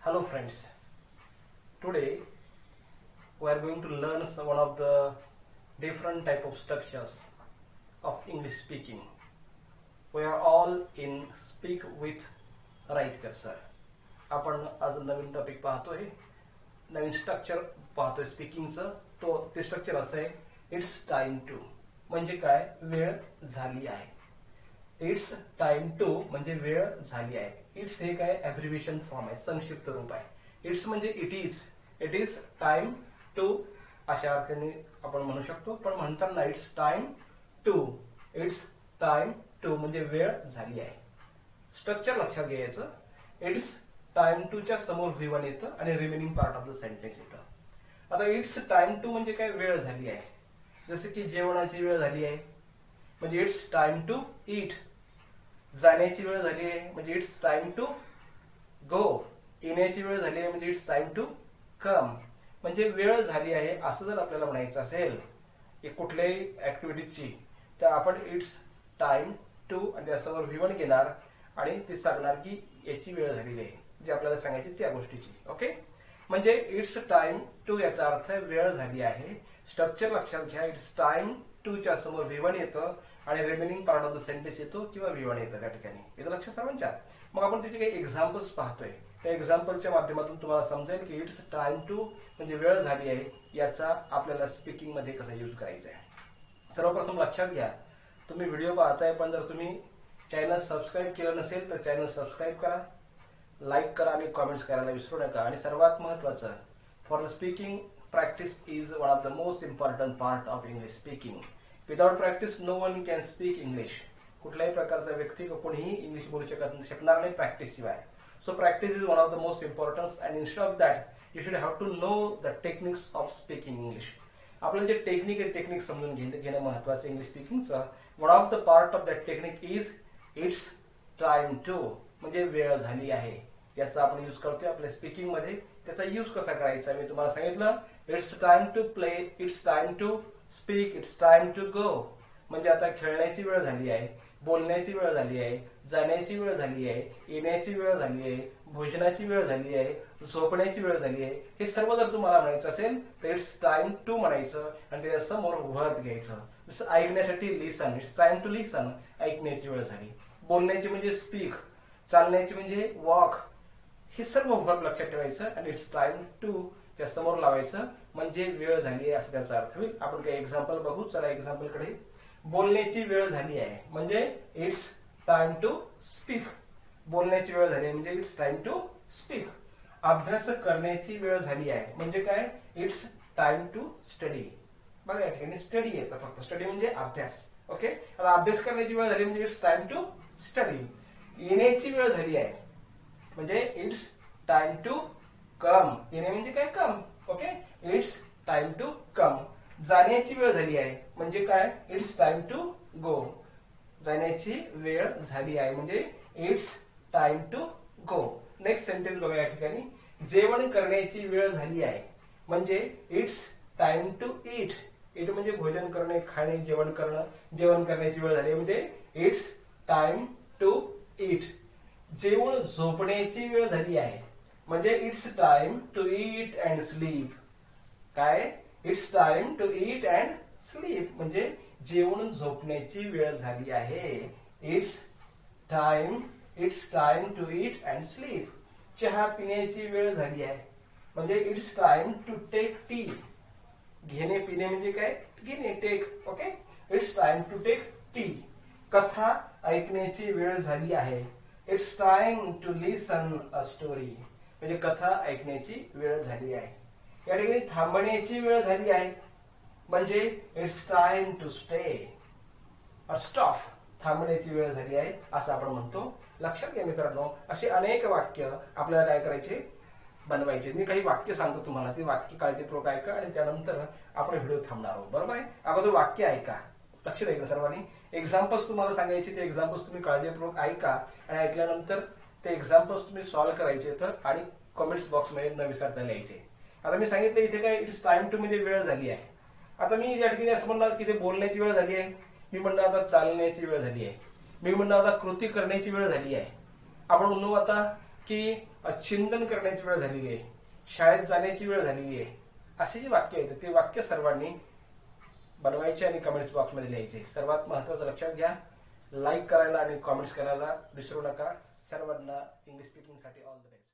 Hello friends, today we are going to learn one of the different type of structures of English speaking. We are all in Speak with Raitkar sir. आपण आज नवीन topic पाहतोय, नवीन structure पाहतोय स्पीकिंगचं. ते structure असं आहे, it's time to म्हणजे काय, वेळ झाली आहे. इट्स टाइम टू म्हणजे वेळ झाली आहे. इट्स हे काय ॲब्रिव्हिएशन फॉर्म आहे, संक्षिप्त रूप आहे. इट्स म्हणजे इट इज टाइम टू अशा अर्थाने आपण म्हणू शकतो, पण म्हणताना इट्स टाइम टू म्हणजे वेळ झाली आहे. स्ट्रक्चर लक्षात घ्यायचं. इट्स टाइम टू च्या समोर V1 येतं आणि remaining part of the sentence येतं. आता इट्स टाइम टू म्हणजे काय, वेळ झाली आहे. जसे की जेवणाची वेळ झाली आहे म्हणजे इट्स टाइम टू ईट. जाण्याची वेळ झाली आहे म्हणजे इट्स टाइम टू गो. येण्याची वेळ झाली आहे म्हणजे इट्स टाइम टू कम. म्हणजे वेळ झाली आहे असं जर आपल्याला म्हणायचं असेल कुठल्याही ऍक्टिव्हिटीची, तर आपण इट्स टाइम टू आणि त्यासमोर V1 घेणार आणि ते सांगणार की याची वेळ झालेली आहे, जी आपल्याला सांगायची त्या गोष्टीची. ओके, म्हणजे इट्स टाइम टू याचा अर्थ वेळ झाली आहे. स्ट्रक्चर लक्षात घ्या. इट्स टाइम टू च्या समोर V1 येतं आणि remaining part of the sentence येतो किंवा V1 येतं त्या ठिकाणी. याचं लक्ष सर्वांच्या. मग आपण त्याचे काही एक्झाम्पल्स पाहतोय. त्या एक्झाम्पलच्या माध्यमातून तुम्हाला समजेल की इट्स टाइम टू म्हणजे वेळ झाली आहे याचा आपल्याला स्पीकिंग मध्ये कसा यूज करायचा आहे. सर्वप्रथम लक्षात घ्या, तुम्ही व्हिडिओ पाहताय पण जर तुम्ही चॅनल सबस्क्राईब केलं नसेल तर चॅनल सबस्क्राईब करा, लाईक करा आणि कॉमेंट्स करायला विसरू नका. आणि सर्वात महत्वाचं, for the speaking practice is one of the most important part of English speaking. Without practice no one can speak English. कुठल्याही प्रकारचा व्यक्ती कोणीही इंग्लिश बोलू शकणार नाही प्रॅक्टिस शिवाय. So practice is one of the most importance and instead of that you should have to know the techniques of speaking English. आपल्याला जे टेक्निक आहे टेक्निक समजून घेणं महत्वाचं इंग्लिश स्पीकिंगचं. One of the part of that technique is it's time to म्हणजे वेळ झाली आहे. याचा आपण यूज करतोय आपल्या स्पीकिंग मध्ये. त्याचा यूज कसा करायचा मी तुम्हाला सांगितलं. It's time to play, it's time to speak, it's time to go म्हणजे आता खेळण्याची वेळ झाली आहे, बोलण्याची वेळ झाली आहे, जाण्याची वेळ झाली आहे, येण्याची वेळ झाली आहे, भोजनाची वेळ झाली आहे, झोपण्याची वेळ झाली आहे. हे सर्व जर तुम्हाला म्हणायचं असेल तर इट्स टाइम टू म्हणायचं आणि त्याच्या समोर वर्ब घ्यायचं. जसं ऐकण्यासाठी लिसन, इट्स टाइम टू लिसन, ऐकण्याची वेळ झाली. बोलण्याची म्हणजे स्पीक, चालण्याची म्हणजे वॉक. हे सर्व वर्ब लक्षात ठेवायचं आणि इट्स टाइम टू च्या समोर लावायचं म्हणजे वेळ झाली आहे असं त्याचा अर्थ होईल. आपण काही एक्झाम्पल बघू. चला एक्झाम्पल कडे. बोलण्याची वेळ झाली आहे म्हणजे इट्स टाइम टू स्पीक. बोलण्याची वेळ झाली आहे म्हणजे इट्स टाइम टू स्पीक. अभ्यास करण्याची वेळ झाली आहे म्हणजे काय, इट्स टाइम टू स्टडी. बघा या ठिकाणी स्टडी येतं फक्त. स्टडी म्हणजे अभ्यास. ओके, आता अभ्यास करण्याची वेळ झाली म्हणजे इट्स टाइम टू स्टडी. येण्याची वेळ झाली आहे म्हणजे इट्स टाइम टू कम. येणे म्हणजे काय, come. Okay, it's time to come. जाण्याची वेळ झाली आहे म्हणजे काय, इट्स टाइम टू गो. जाण्याची वेळ झाली आहे म्हणजे it's time to go. Next sentence बघा या ठिकाणी. जेवण करण्याची वेळ झाली आहे म्हणजे it's time to eat. Eat म्हणजे भोजन करणे, खाणे, जेवण करणं. जेवण करण्याची वेळ झाली म्हणजे इट्स टाइम टू ईट. जेवण झोपण्याची वेळ झाली आहे म्हणजे it's time to eat and sleep. काय, it's time to eat and sleep म्हणजे जेवण झोपण्याची वेळ झाली आहे. It's time to eat and sleep. चहा पिण्याची वेळ झाली आहे म्हणजे it's time to take tea. घेणे पिणे म्हणजे काय, घेणे, take. Okay, it's time to take tea. कथा ऐकण्याची वेळ झाली आहे. It's time to listen a story म्हणजे कथा ऐकण्याची वेळ झाली आहे. या ठिकाणी थांबण्याची वेळ झाली आहे म्हणजे इट्स टाइम टू स्टे और स्टॉप. थांबण्याची वेळ झाली आहे असं आपण म्हणतो. लक्षात घ्या मित्रांनो, असे अनेक वाक्य आपल्याला काय करायचे, बनवायचे. मी काही वाक्य सांगतो तुम्हाला, ते वाक्य काळजीपूर्वक ऐका आणि त्यानंतर आपण व्हिडिओ थांबणार आहोत. बरोबर आहे. अगोदर वाक्य ऐका, लक्ष द्यायचं सर्वांनी. एक्झाम्पल्स तुम्हाला सांगायचे, ते एक्झाम्पल्स तुम्ही काळजीपूर्वक ऐका आणि ऐकल्यानंतर ते एक्झाम्पल्स तुम्ही सॉल्व्ह करायचे तर आणि कमेंट्स बॉक्स मध्ये न विसरता लिहायचे. आता मी सांगितलं इथे काय, इट्स टाइम टू म्हणजे वेळ झाली आहे. आता मी या ठिकाणी असं म्हणणार की ते बोलण्याची वेळ झाली आहे. मी म्हणणार आता चालण्याची वेळ झाली आहे. मी म्हणणार आता कृती करण्याची वेळ झाली आहे. आपण म्हणू आता की चिंतन करण्याची वेळ झालेली आहे, शाळेत जाण्याची वेळ झालेली आहे, असे जे वाक्य आहेत ते वाक्य सर्वांनी बनवायचे आणि कमेंट्स बॉक्समध्ये लिहायचे. सर्वात महत्त्वाचं लक्षात घ्या, लाईक करायला आणि कॉमेंट्स करायला विसरू नका. सर्वांना इंग्लिश स्पीकिंगसाठी ऑल द बेस्ट.